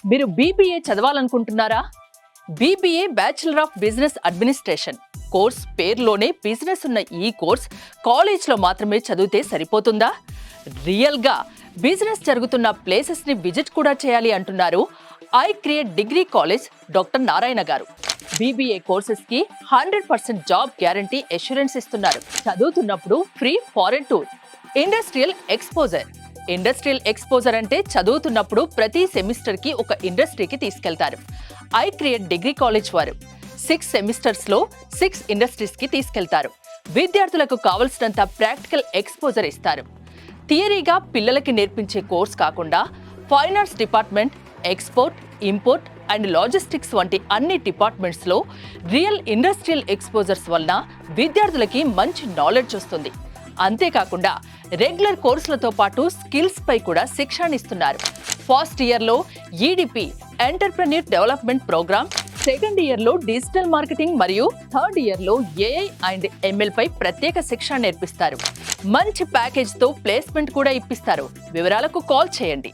మీరు బీబీఏ చదవాలనుకుంటున్నారా? BBA bachelor of business administration course పేరులోనే బిజినెస్ ఉన్న ఈ కోర్స్ కాలేజ్లో మాత్రమే చదివితే సరిపోతుందా? రియల్గా బిజినెస్ జరుగుతున్న ప్లేసెస్ ని విజిట్ కూడా చేయాలి అంటున్నారు I create degree college doctor Narayana గారు. బీబీఏ కోర్సెస్ కి 100% జాబ్ గ్యారంటీ అష్యూరెన్స్ ఇస్తున్నారు. చదువుతున్నప్పుడు free foreign tour, industrial exposure అంటే చదువుతున్నప్పుడు ప్రతి సెమిస్టర్ కి ఒక ఇండస్ట్రీకి తీసుకెళ్తారు. ఐ క్రియేట్ డిగ్రీ కాలేజ్ వారు 6 సెమిస్టర్స్ లో 6 ఇండస్ట్రీస్ కి తీసుకెళ్తారు. విద్యార్థులకు కావలసినంత ప్రాక్టికల్ ఎక్స్పోజర్ ఇస్తారు. థియరీగా పిల్లలకి నేర్పించే కోర్స్ కాకుండా fine arts department, export, import and logistics వంటి అన్ని డిపార్ట్మెంట్స్ లో రియల్ ఇండస్ట్రియల్ ఎక్స్పోజర్స్ వలన విద్యార్థులకి మంచి నాలెడ్జ్ వస్తుంది. అంతేకాకుండా రెగ్యులర్ కోర్సులతో పాటు స్కిల్స్ పై కూడా శిక్షణ ఇస్తున్నారు. ఫస్ట్ ఇయర్ లో EDP entrepreneur development programme, second year లో డిజిటల్ మార్కెటింగ్ మరియు థర్డ్ ఇయర్ లో ఏఐ అండ్ ఎంఎల్ పై ప్రత్యేక శిక్షణ నేర్పిస్తారు. మంచి ప్యాకేజ్ తో ప్లేస్మెంట్ కూడా ఇప్పిస్తారు. వివరాలకు కాల్ చేయండి.